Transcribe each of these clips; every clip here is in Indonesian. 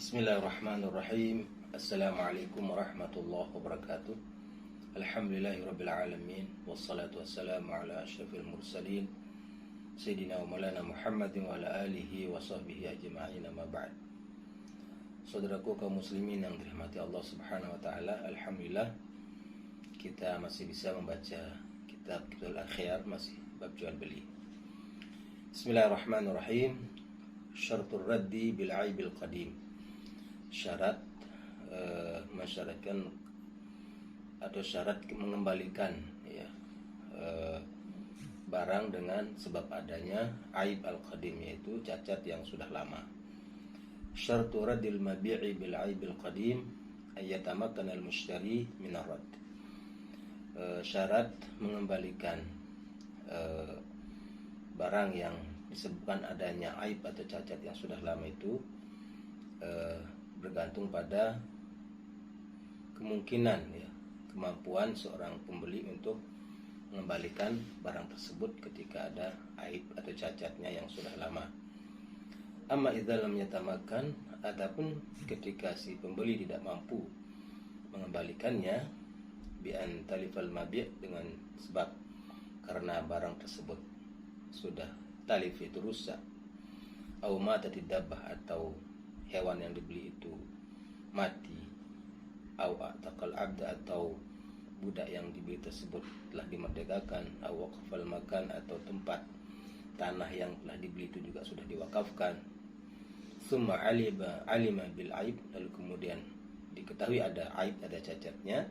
Bismillahirrahmanirrahim. Assalamualaikum warahmatullahi wabarakatuh. Alhamdulillahirrabbilalamin. Wassalatu wassalamu ala ashrafil mursalin Sayyidina wa maulana Muhammadin wa ala alihi wa sahbihi ajma'in, amma ba'd. Saudaraku kaum muslimin yang dirahmati Allah subhanahu wa ta'ala, alhamdulillah kita masih bisa membaca kitab Kitabul Akhyar, masih bab jual beli. Bismillahirrahmanirrahim. Syaratul raddi bil aibil qadim. Syarat masyarakat atau syarat mengembalikan barang dengan sebab adanya aib al-qadim, yaitu cacat yang sudah lama. Syaratul raddil mabi'i bil aibil qadim ayyatamakkan al-mushtari min ar-radd. Syarat mengembalikan barang yang disebabkan adanya aib atau cacat yang sudah lama itu bergantung pada kemungkinan kemampuan seorang pembeli untuk mengembalikan barang tersebut ketika ada aib atau cacatnya yang sudah lama. Amma idza lam yatamakkan, adapun ketika si pembeli tidak mampu mengembalikannya, bi an talifal mabi', dengan sebab karena barang tersebut sudah talif, itu rusak, au mata dabbah, atau hewan yang dibeli itu mati, au ataqal abda, atau budak yang dibeli tersebut telah dimerdekakan, au waqfal makan, atau tempat tanah yang telah dibeli itu juga sudah diwakafkan. Summa alima bil aib, lalu kemudian diketahui ada aib, ada cacatnya,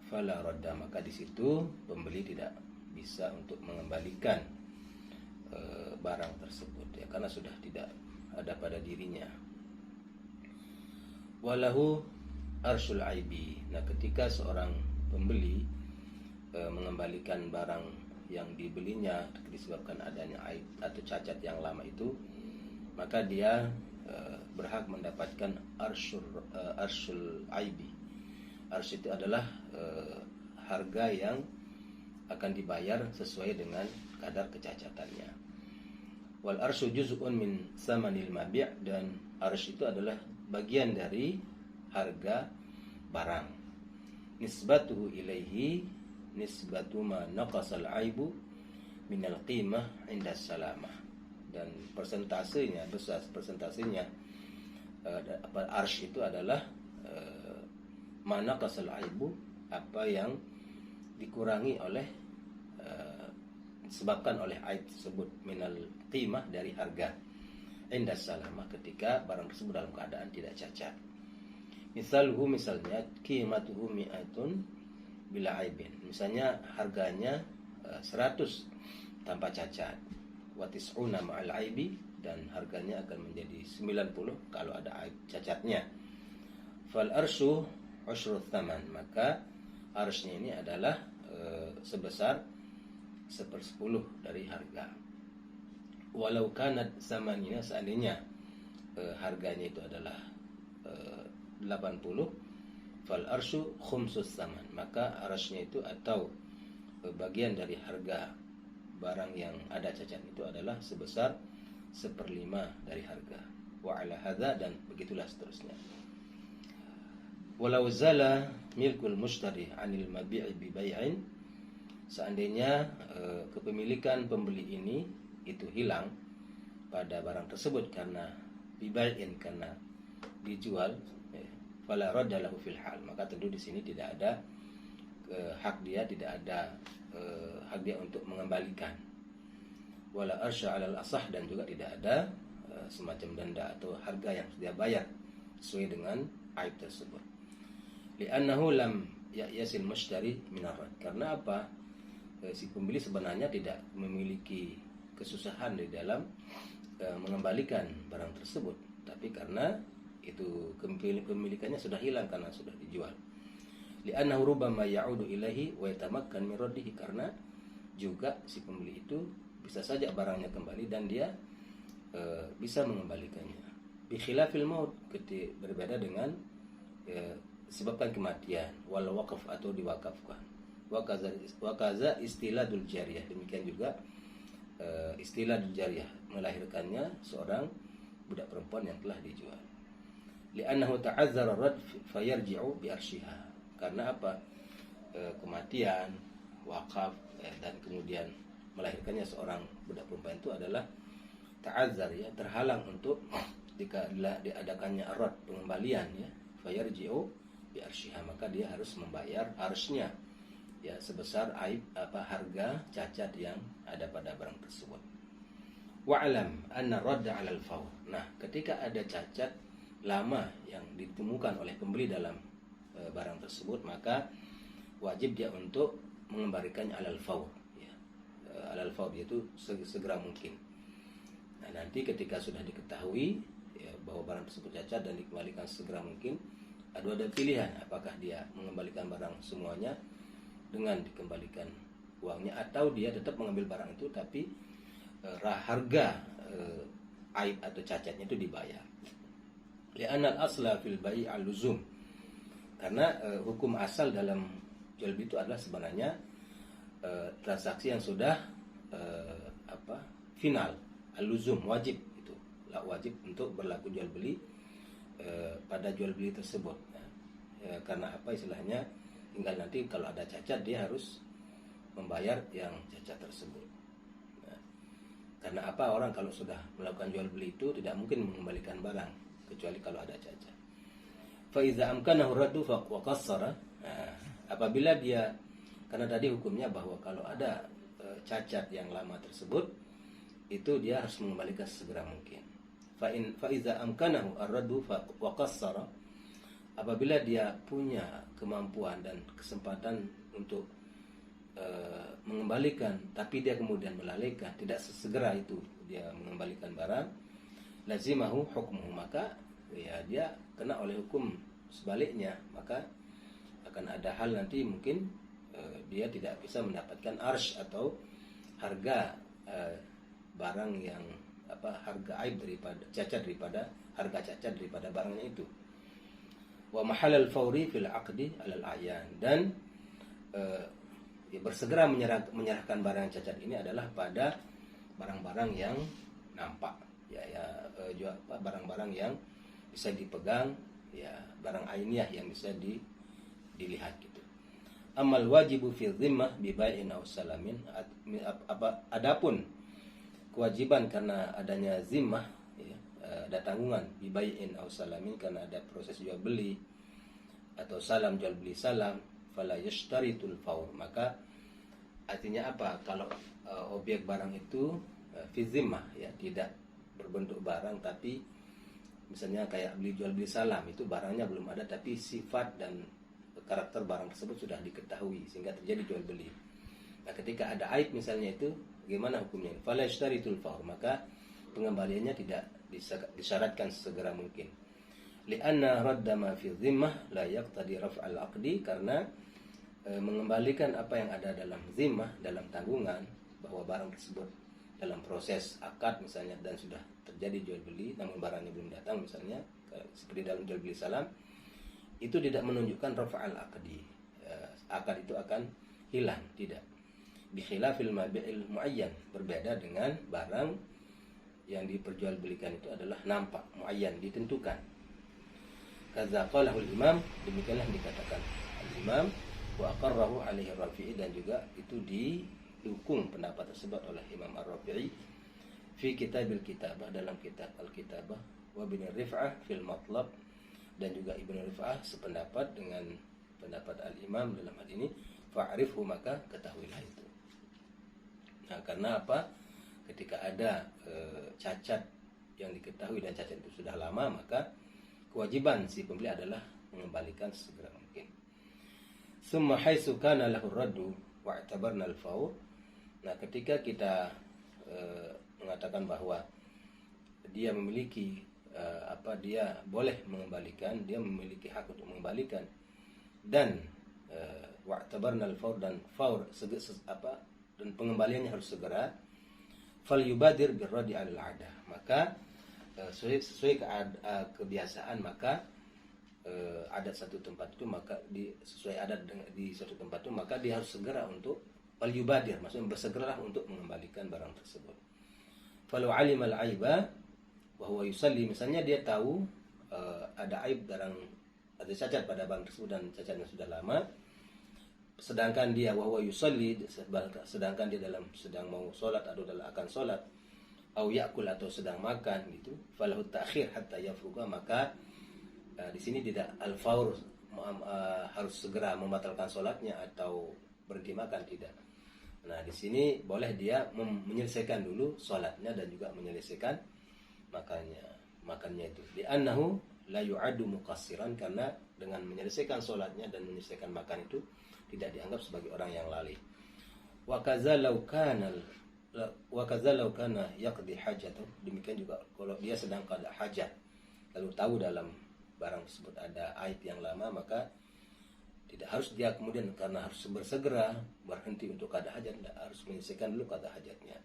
fala radda, maka di situ pembeli tidak bisa untuk mengembalikan barang tersebut karena sudah tidak ada pada dirinya. Walahu arsyul aibi. Nah, ketika seorang pembeli mengembalikan barang yang dibelinya disebabkan adanya aib atau cacat yang lama itu, maka dia berhak mendapatkan arsyul aibi. Arsy itu adalah harga yang akan dibayar sesuai dengan kadar kecacatannya. Wal arsyu juz'un min samanil mabi', dan arsy itu adalah bagian dari harga barang. Nisbatuhu ilaihi nisbatu ma naqasal aibu minal qimah inda salamah. Dan persentasenya, besar persentasenya arsy itu adalah ma naqasal aibu, apa yang dikurangi oleh disebabkan oleh aib tersebut, minal qimah, dari harga, inda salamah, ketika barang tersebut dalam keadaan tidak cacat. Misalnya qimatuhu mi'atun bila aibin, misalnya harganya 100 tanpa cacat, wa tis'una ma'al aibi, dan harganya akan menjadi 90 kalau ada aib cacatnya. Fal arsyu ushrut thaman, maka arsy ini adalah sebesar 1/10 dari harga. Walau kanat samanina, seandainya harganya itu adalah 80, fal arsyu khumsus saman, maka arsy itu atau bagian dari harga barang yang ada cacat itu adalah sebesar 1/5 dari harga. Wa ala hadza, dan begitulah seterusnya. Walau zala milkul mushtari anil mabi'i bi bai'in, seandainya kepemilikan pembeli ini itu hilang pada barang tersebut karena bibai'in, karena dijual, fala radda lahu fil hal, maka tentu di sini tidak ada hak dia, tidak ada hak dia untuk mengembalikan. Wala arsya 'alal asah, dan juga tidak ada semacam denda atau harga yang dia bayar sesuai dengan aib tersebut. Li'annahu lam yasil mushtari min ar-radd, karena apa? Si pembeli sebenarnya tidak memiliki kesusahan di dalam mengembalikan barang tersebut, tapi karena itu kepemilikannya sudah hilang karena sudah dijual. Li'annahu rubbama ya'udu ilaihi wa yatamakkan min raddihi, karena juga si pembeli itu bisa saja barangnya kembali dan dia bisa mengembalikannya. Bi khilafil maut, berbeda dengan sebabkan kematian, wal waqf, atau diwakafkan. Wa kaza istiladul jariyah, demikian juga istiladul jariyah, melahirkannya seorang budak perempuan yang telah dijual. li'annahu ta'azzara ar-radd fayarji'u bi arsyiha. Karena apa? Kematian, wakaf, dan kemudian melahirkannya seorang budak perempuan itu adalah ta'azzar, ya, terhalang untuk diadakannya arad, pengembalian, ya, fayarji'u bi arsyiha, maka dia harus membayar arsnya, ya, sebesar aib harga cacat yang ada pada barang tersebut. Wa'lam anna radda 'ala al-fawr. Nah, ketika ada cacat lama yang ditemukan oleh pembeli dalam barang tersebut, maka wajib dia untuk mengembalikannya 'alal fawr, ya. 'Alal fawr yaitu segera mungkin. Nah, nanti ketika sudah diketahui, ya, bahwa barang tersebut cacat dan dikembalikan segera mungkin, ada pilihan, apakah dia mengembalikan barang semuanya dengan dikembalikan uangnya, atau dia tetap mengambil barang itu tapi harga aib atau cacatnya itu dibayar. Li'anna al-asla fil bai' al-luzum. Karena hukum asal dalam jual beli itu adalah sebenarnya transaksi yang sudah final, al-luzum, wajib itu. Wajib untuk berlaku jual beli pada jual beli tersebut. Karena apa istilahnya? Tinggal nanti kalau ada cacat dia harus membayar yang cacat tersebut. Karena apa? Orang kalau sudah melakukan jual beli itu tidak mungkin mengembalikan barang kecuali kalau ada cacat. Fa iza amkanahu raddu wa qassara. Apabila dia, karena tadi hukumnya bahwa kalau ada cacat yang lama tersebut itu dia harus mengembalikan segera mungkin. Fa iza amkanahu ar-raddu wa qassara. Apabila dia punya kemampuan dan kesempatan untuk mengembalikan, tapi dia kemudian melalaikan, tidak sesegera itu dia mengembalikan barang, lazimahu hukmuhu, maka ya dia kena oleh hukum sebaliknya. Maka akan ada hal nanti mungkin dia tidak bisa mendapatkan arsh atau harga barang yang harga aib daripada cacat, daripada harga cacat daripada barangnya itu. Wa mahal al-fawri fil aqdi alal a'yan, dan bersegera menyerahkan barang yang cacat ini adalah pada barang-barang yang nampak, barang-barang yang bisa dipegang, ya, barang ainiyah yang bisa dilihat gitu. Amal wajibu fi dhimmah bi bai'in aw salamin. Adapun kewajiban karena adanya zimmah, ya, ada tanggungan bi bai'in aw salamin, karena ada proses jual beli atau salam, jual beli salam, fala yashtaritul fawr. Maka artinya apa? Kalau objek barang itu fi zimmah, ya, tidak berbentuk barang, tapi misalnya kayak jual beli salam, itu barangnya belum ada tapi sifat dan karakter barang tersebut sudah diketahui sehingga terjadi jual beli. Nah, ketika ada aib misalnya, itu bagaimana hukumnya? Fala yashtaritul fawr, maka pengembaliannya tidak disyaratkan segera mungkin. Li'anna radda ma fi zimmah la yaqtadi raf'al aqdi, karena mengembalikan apa yang ada dalam zimmah, dalam tanggungan, bahwa barang tersebut dalam proses akad misalnya dan sudah terjadi jual beli namun barangnya belum datang misalnya, seperti dalam jual beli salam, itu tidak menunjukkan rafa'al aqdi. Akad itu akan hilang, tidak. Bi khilafil mabi'il muayyan, berbeda dengan barang yang diperjualbelikan itu adalah nampak, muayyan, ditentukan. Kadza qalahu al-imam, demikianlah dikatakan al-imam, wa aqarrahu alaihi ar-Rafi'i, dan juga itu didukung pendapat tersebut oleh Imam ar-Rafi'i fi kitabil kitabah, dalam kitab al-kitabah, wa bin Rif'ah fil matlab, dan juga Ibnu Rif'ah sependapat dengan pendapat al-imam dalam hal ini. Fa'rifhu, maka ketahuilah itu. Nah, karena apa? Ketika ada cacat yang diketahui dan cacat itu sudah lama, maka kewajiban si pembeli adalah mengembalikan segera mungkin. Summa haitsu kana lahu raddu wa i'tabarna al-fawr. Nah, ketika kita mengatakan bahwa dia memiliki dia boleh mengembalikan, dia memiliki hak untuk mengembalikan, dan wa'tabarna al-fawr, dan fawr dan pengembaliannya harus segera, fal yubadir birradi 'alal 'adah, maka sesuai kebiasaan, maka adat satu tempat itu, maka sesuai adat di suatu tempat itu, maka dia harus segera untuk fal yubadir, maksudnya bersegeralah untuk mengembalikan barang tersebut. Falau 'alimal 'aiba wa huwa yusalli, misalnya dia tahu ada aib barang, ada cacat pada barang tersebut dan cacatnya sudah lama, sedangkan dia wahwa yusalli, sedangkan dia sedang mau sholat atau akan sholat, au yakul atau sedang makan gitu, falahu ta'khir hatta yafruga, maka di sini tidak al-faur, harus segera membatalkan sholatnya atau berhenti makan, tidak. Nah di sini boleh dia menyelesaikan dulu sholatnya dan juga menyelesaikan makannya itu. Di annahu la yu'adu muqassiran, karena dengan menyelesaikan sholatnya dan menyelesaikan makan itu tidak dianggap sebagai orang yang lalai. Wa kadza law kana yaqdi hajatahu, demikian juga kalau dia sedang qada hajat lalu tahu dalam barang tersebut ada aib yang lama, maka tidak harus dia kemudian karena harus bersegera berhenti untuk qada hajat, tidak harus menyelesaikan dulu qada hajatnya.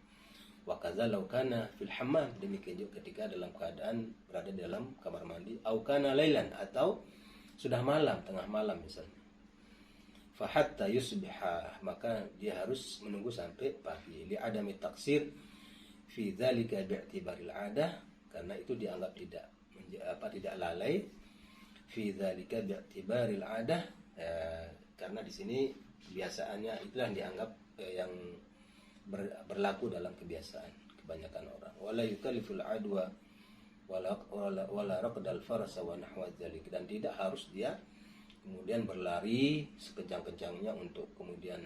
Wa kadza law kana fil hammam, demikian juga ketika dalam keadaan berada di dalam kamar mandi, au kana lailan, atau sudah malam, tengah malam misalnya, fa hatta yusbiha, maka dia harus menunggu sampai pagi, li adami taksir fi dzalika bi'tibaril adah, karena itu dianggap tidak lalai, fi dzalika bi'tibaril adah, karena di sini kebiasaannya itulah yang dianggap yang berlaku dalam kebiasaan kebanyakan orang. Wala yukalliful adwa wala raqdal farsa wa nahwa dzalik, dan tidak harus dia kemudian berlari sekencang-kencangnya untuk kemudian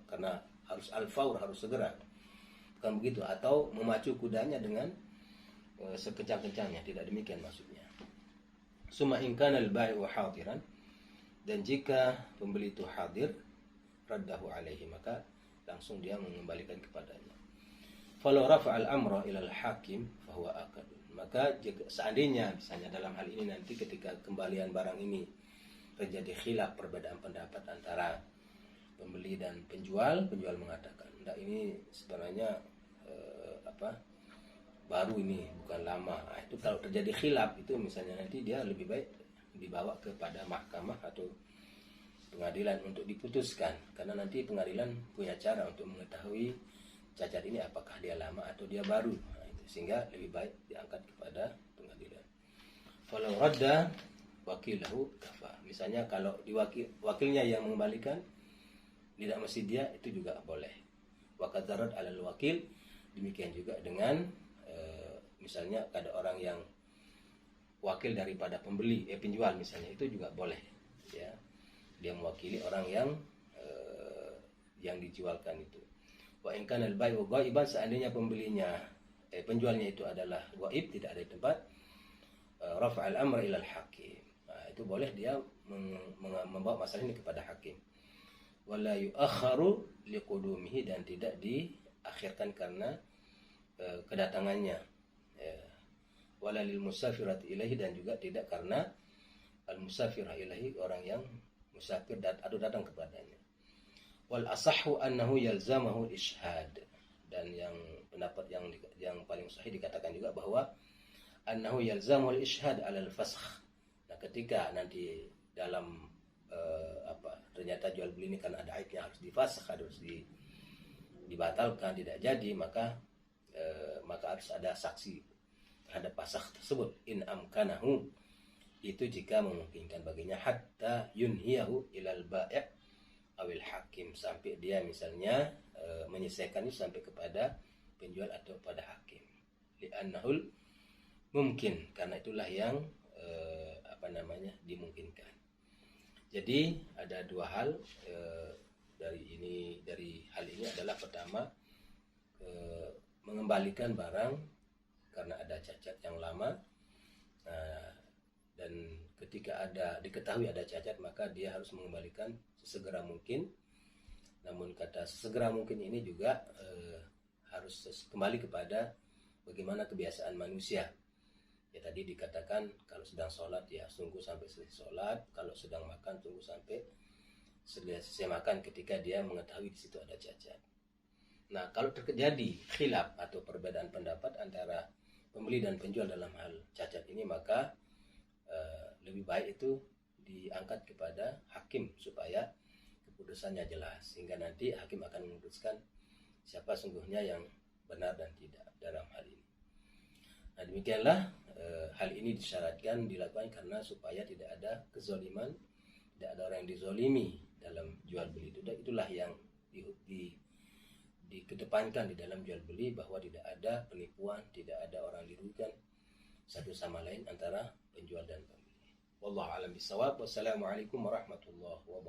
karena harus al-faur, harus segera, bukan begitu, atau memacu kudanya dengan sekencang-kencangnya, tidak demikian maksudnya. Summa in kana al-bai'u hadiran, dan jika pembeli itu hadir, raddahu alaihi, maka langsung dia mengembalikan kepadanya. Falau rafa'al amra ilal hakim fahuwa akad, maka jika seandainya misalnya dalam hal ini nanti ketika kembalian barang ini terjadi khilaf, perbedaan pendapat antara pembeli dan penjual mengatakan, enggak, ini sebenarnya baru, ini bukan lama. Nah, itu kalau terjadi khilaf itu misalnya nanti dia lebih baik dibawa kepada mahkamah atau pengadilan untuk diputuskan, karena nanti pengadilan punya cara untuk mengetahui cacat ini apakah dia lama atau dia baru. Nah, itu sehingga lebih baik diangkat kepada pengadilan. Falau radda wakilahu kafa, misalnya kalau wakilnya yang mengembalikan, tidak mesti dia, itu juga boleh. Wa kadzarat alal wakil, demikian juga dengan misalnya ada orang yang wakil daripada penjual misalnya, itu juga boleh ya, dia mewakili orang yang dijualkan itu. Wa in kana al-bai'u ghaiban, seandainya penjualnya itu adalah ghaib, tidak ada di tempat, rafa'al amra ila al-hakim, nah, itu boleh dia membawa masalah ini kepada hakim. Wala yu'akharu liqudumihi, dan tidak diakhirkan karena kedatangannya. Wala lil musafirati ilaihi, dan juga tidak karena al musafirah ilaihi, orang yang musafir atau datang kepadanya. Wal asahhu annahu yalzamahu ishhad, dan yang pendapat yang paling sahih dikatakan juga bahwa annahu yalzamahu ishhad alal fasakh. Nah, ketika nanti dalam ternyata jual beli ini kan ada aibnya, harus difasakh, harus dibatalkan, tidak jadi, maka harus ada saksi terhadap fasakh tersebut, in amkanahu, itu jika memungkinkan baginya, hatta yunhiyahu ilal bai' awil hakim, sampai dia misalnya menyelesaikan itu sampai kepada penjual atau pada hakim. Li'annahul mungkin, karena itulah yang dimungkinkan. Jadi ada dua hal dari hal ini adalah, pertama, mengembalikan barang karena ada cacat yang lama, dan ketika diketahui ada cacat, maka dia harus mengembalikan sesegera mungkin. Namun kata sesegera mungkin ini juga harus kembali kepada bagaimana kebiasaan manusia. Ya, tadi dikatakan kalau sedang sholat ya tunggu sampai selesai sholat, kalau sedang makan tunggu sampai selesai makan ketika dia mengetahui di situ ada cacat. Nah, kalau terjadi khilaf atau perbedaan pendapat antara pembeli dan penjual dalam hal cacat ini, maka lebih baik itu diangkat kepada hakim supaya keputusannya jelas, sehingga nanti hakim akan memutuskan siapa sungguhnya yang benar dan tidak dalam hal ini. Nah, demikianlah hal ini disyaratkan dilakukan karena supaya tidak ada kezaliman, tidak ada orang yang dizolimi dalam jual beli. Itulah yang dikedepankan di dalam jual beli, bahwa tidak ada penipuan, tidak ada orang dirugikan satu sama lain antara penjual dan pembeli. Wallahu a'lam bishawab. Wassalamualaikum warahmatullahi wabarakatuh.